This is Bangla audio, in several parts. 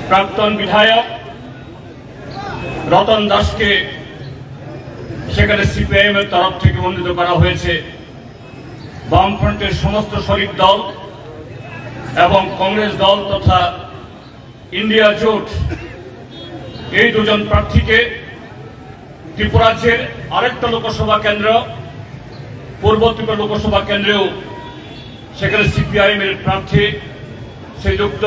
প্রাক্তন বিধায়ক রতন দাসকে সেখানে সিপিআইএম এর তরফ থেকে মনোনীত করা হয়েছে। বামফ্রন্টের সমস্ত শরিক দল এবং কংগ্রেস দল তথা ইন্ডিয়া জোট এই দুজন প্রার্থীকে ত্রিপুরাজ্যের আরেকটা লোকসভা কেন্দ্র পূর্ব ত্রিপুরা লোকসভা কেন্দ্রেও সেখানে সিপিআইএম এর প্রার্থী শ্রীযুক্ত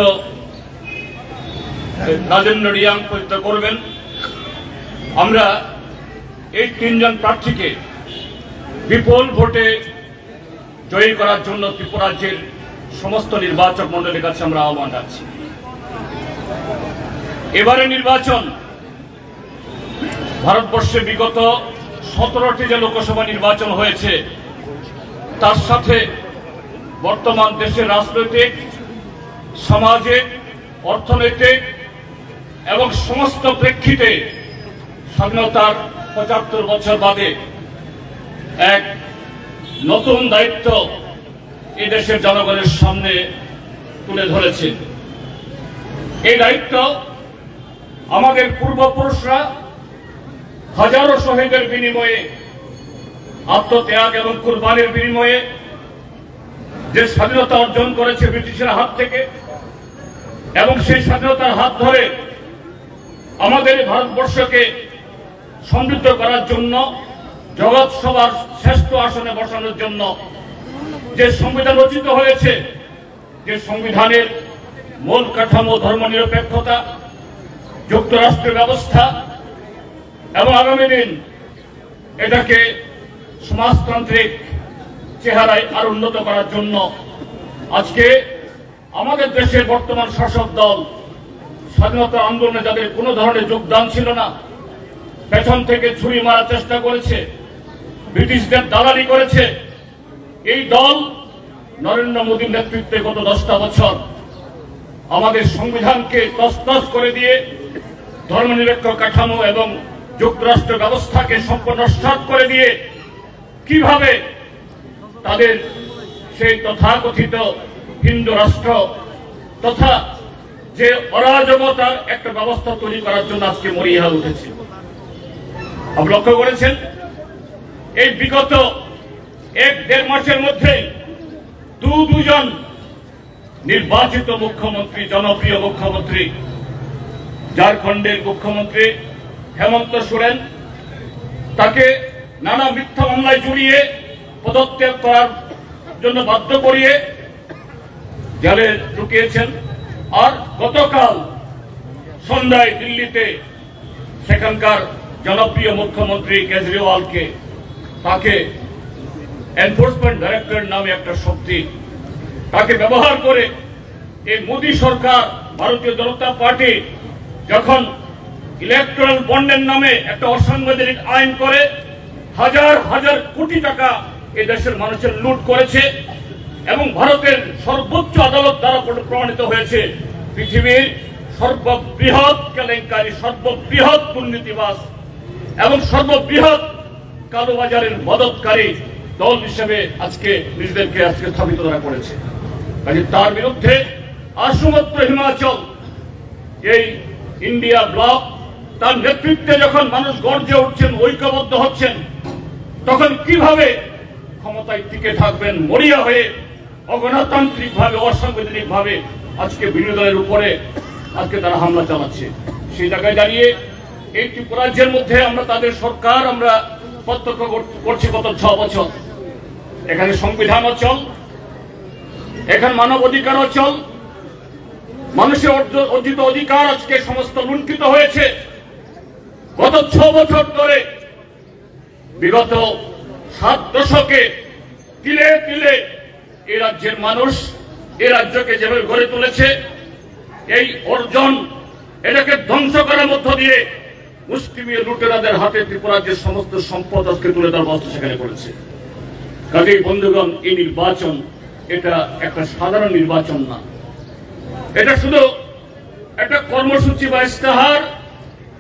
রাজেন্দ্র রিয়াং প্রতিনিধিত্ব করবেন। আমরা এই তিনজন প্রার্থীকে বিপুল ভোটে জয়ী করার জন্য ত্রিপুরাজ্যের সমস্ত নির্বাচক মণ্ডলীর কাছে আমরা আহ্বান রাখছি। এবারে নির্বাচন ভারতবর্ষে বিগত 17টি যে লোকসভা নির্বাচন হয়েছে তার সাথে বর্তমান দেশের রাজনৈতিক, সামাজিক, অর্থনৈতিক এবং সমস্ত প্রেক্ষিতে স্বাধীনতার 75 বছর বাদে এক নতুন দায়িত্ব এই দেশের জনগণের সামনে তুলে ধরেছে। এই দায়িত্ব আমাদের পূর্বপুরুষরা হাজারো শহীদের বিনিময়ে, আত্মত্যাগ এবং কুরবানির বিনিময়ে যে স্বাধীনতা অর্জন করেছে ব্রিটিশের হাত থেকে, এবং সেই স্বাধীনতার হাত ধরে আমাদের ভারতবর্ষকে সমৃদ্ধ করার জন্য, জগৎ সভার শ্রেষ্ঠ আসনে বসানোর জন্য যে সংবিধান রচিত হয়েছে, যে সংবিধানের মূল কাঠামো ধর্মনিরপেক্ষতা, যুক্তরাষ্ট্র ব্যবস্থা এবং আগামী দিন এটাকে সমাজতান্ত্রিক চেহারায় আরো উন্নত করার জন্য আজকে আমাদের দেশের বর্তমান শাসক দল স্বাধীনতা আন্দোলনে যাদের কোনো ধরনের যোগদান ছিল না, পেছন থেকে ছুরি মারার চেষ্টা করেছে, ব্রিটিশদের দালালি করেছে, এই দল নরেন্দ্র মোদীর নেতৃত্বে গত 10টা বছর আমাদের সংবিধানকে তছনছ করে দিয়ে ধর্মনিরপেক্ষ কাঠামো এবং যুক্তরাষ্ট্র ব্যবস্থাকে সম্পূর্ণ নস্যাৎ করে দিয়ে কিভাবে তাদের সেই তথাকথিত হিন্দু রাষ্ট্র তথা যে অরাজকতার একটা ব্যবস্থা তৈরি করার জন্য আজকে মরিয়া উঠেছে। আপনি লক্ষ্য করেছেন এই বিগত 1-1.5 মাসের মধ্যে দুজন নির্বাচিত মুখ্যমন্ত্রী, জনপ্রিয় মুখ্যমন্ত্রী, ঝাড়খণ্ডের মুখ্যমন্ত্রী হেমন্ত সোরেন, তাকে নানা মিথ্যা মামলায় জড়িয়ে পদত্যাগ করার জন্য বাধ্য করিয়ে জেলে ঢুকিয়েছেন। আর গতকাল সন্ধ্যায় দিল্লিতে সেখানকার জনপ্রিয় মুখ্যমন্ত্রী কেজরিওয়ালকে, তাকে এনফোর্সমেন্ট ডাইরেক্টরেট নামে একটা শক্তি, তাকে ব্যবহার করে এই মোদী সরকার, ভারতীয় জনতা পার্টি যখন ইলেকট্রাল বন্ডের নামে একটা অসাংবিধানিক আইন করে হাজার হাজার কোটি টাকা এই দেশের মানুষের লুট করেছে এবং ভারতের সর্বোচ্চ আদালত দ্বারা প্রমাণিত হয়েছে পৃথিবীর সর্ববৃহৎ কেলেঙ্কারী, সর্ববৃহৎ দুর্নীতিবাজ এবং সর্ববৃহৎ কালোবাজারের মদতকারী দল হিসেবে আজকে নিজেদেরকে স্থাপিত করা করেছে। কাজে তার বিরুদ্ধে আশুমাত্র হিমাচল এই ইন্ডিয়া ব্লক, তার নেতৃত্বে যখন মানুষ গর্জে উঠছেন, ঐক্যবদ্ধ হচ্ছেন, তখন কিভাবে ক্ষমতায় টিকে থাকবেন মরিয়া হয়ে অগণতান্ত্রিক ভাবে, অসাংবিধানিক ভাবে আজকে বিরোধী দলের উপরে আজকে তারা হামলা চালাচ্ছে। সেই জায়গায় দাঁড়িয়ে এই ত্রিপুরাজ্যের মধ্যে আমরা তাদের সরকার আমরা প্রত্যক্ষ করছি গত 6 বছর। এখানে সংবিধান অচল, এখানে মানব অধিকার অচল, মানুষের অর্জিত অধিকার আজকে সমস্ত লুণ্ঠিত হয়েছে। গত 6 বছর ধরে বিগত 7 দশকে তিলে তিলে এই রাজ্যের মানুষ এই রাজ্যকে যেভাবে গড়ে তুলেছে, এই অর্জন এটাকে ধ্বংস করার মধ্য দিয়ে মুষ্টিমেয় লুটেরাদের হাতে ত্রিপুরাজ্যের সমস্ত সম্পদ আজকে তুলে দেওয়ার ব্যবস্থা সেখানে করেছে। কাজেই বন্ধুগণ, এই নির্বাচন এটা একটা সাধারণ নির্বাচন না, এটা শুধু একটা কর্মসূচি বা ইস্তেহার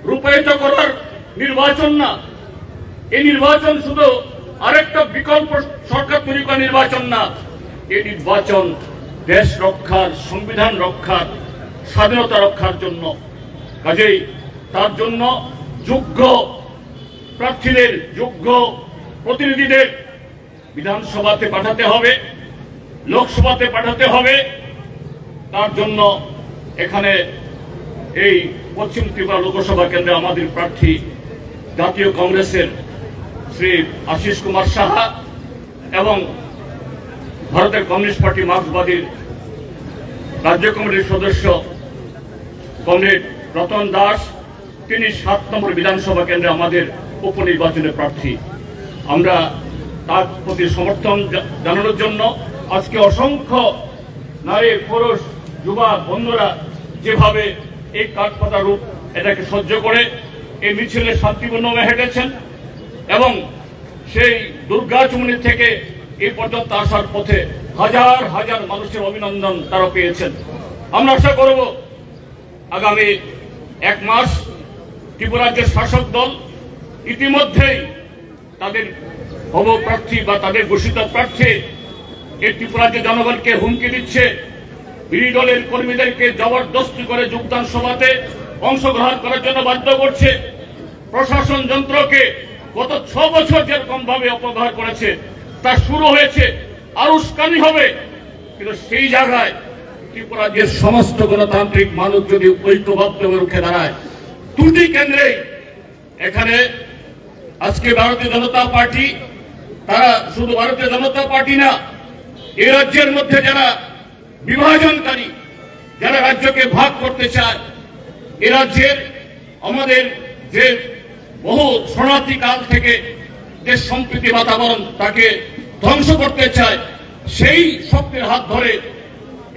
রূপায়িত করার নির্বাচন না। এই নির্বাচন শুধু আরেকটা বিকল্প সরকার তৈরি করার নির্বাচন না। এই নির্বাচন দেশ রক্ষার, সংবিধান রক্ষার, স্বাধীনতা রক্ষার জন্য। কাজেই তার জন্য যোগ্য প্রার্থীদের, যোগ্য প্রতিনিধিদের বিধানসভাতে পাঠাতে হবে, লোকসভাতে পাঠাতে হবে। তার জন্য এখানে এই পশ্চিম ত্রিপুরা লোকসভা কেন্দ্রে আমাদের প্রার্থী জাতীয় কংগ্রেসের শ্রী আশিস কুমার সাহা এবং ভারতের কমিউনিস্ট পার্টি মার্ক্সবাদীর রাজ্য কমিটির সদস্য কমরেড রতন দাস, তিনি 7 নম্বর বিধানসভা কেন্দ্রে আমাদের উপনির্বাচনের প্রার্থী। আমরা তার প্রতি সমর্থন জানানোর জন্য আজকে অসংখ্য নারী, পুরুষ, যুবা বন্ধুরা যেভাবে এই কাঠপাতা রূপ এটাকে সহ্য করে এই মিছিলে শান্তিপূর্ণভাবে হেঁটেছেন এবং সেই দুর্গাচুমনি থেকে এই পর্যন্ত আসার পথে হাজার হাজার মানুষের অভিনন্দন তারা পেয়েছেন। আমরা আশা করব আগামী 1 মাস ত্রিপুরা রাজ্যের শাসক দল ইতিমধ্যেই তাদের প্রার্থী বা তাদের ঘোষিত প্রার্থী এই ত্রিপুরা রাজ্যের জনগণকে হুমকি দিচ্ছে, বিরোধী দলের কর্মীদেরকে জবরদস্তি করে যোগদান সভাতে অংশগ্রহণ করার জন্য বাধ্য করছে। প্রশাসন যন্ত্রকে গত 6 বছর যেরকম ভাবে অপব্যবহার করেছে তা শুরু হয়েছে, আর উস্কানি হবে। কিন্তু সেই জায়গায় ত্রিপুরা রাজ্যের সমস্ত গণতান্ত্রিক মানুষ যদি ঐক্যবদ্ধভাবে রুখে দাঁড়ায়, 2টি কেন্দ্রে এখানে আজকে ভারতীয় জনতা পার্টি, তারা শুধু ভারতীয় জনতা পার্টি না, এই রাজ্যের মধ্যে যারা বিভাজনকারী, যারা রাজ্যকে ভাগ করতে চায়, এ রাজ্যের আমাদের যে বহু শরণার্থী কাল থেকে যে সম্প্রীতি বাতাবরণ তাকে ধ্বংস করতে চায়, সেই শক্তির হাত ধরে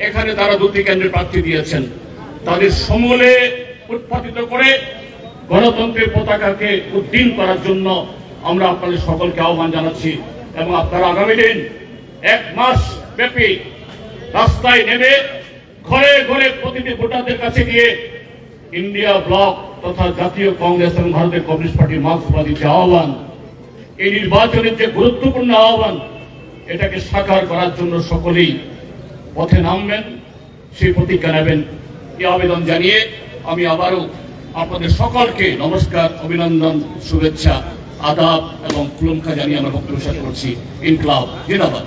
এখানে তারা 2টি কেন্দ্রের প্রার্থী দিয়েছেন। তাদের সমূলে উৎপাদিত করে গণতন্ত্রের পতাকাকে উড্ডীন করার জন্য আমরা আপনাদের সকলকে আহ্বান জানাচ্ছি এবং আপনারা আগামী দিন 1 মাস ব্যাপী রাস্তায় নেমে ঘরে ঘরে প্রতিটি ভোটারদের কাছে গিয়ে ইন্ডিয়া ব্লক তথা জাতীয় কংগ্রেস এবং ভারতের কমিউনিস্ট পার্টি মার্ক্সবাদী যে আহ্বান, এই নির্বাচনের যে গুরুত্বপূর্ণ আহ্বান, এটাকে সাকার করার জন্য সকলেই পথে নামবেন, সেই প্রতিজ্ঞা নেবেন। এই আবেদন জানিয়ে আমি আবারও আপনাদের সকলকে নমস্কার, অভিনন্দন, শুভেচ্ছা, আদাব এবং কুলুমখা জানিয়ে আমরা বক্তব্য শেষ করছি। ইনকলাব জিন্দাবাদ।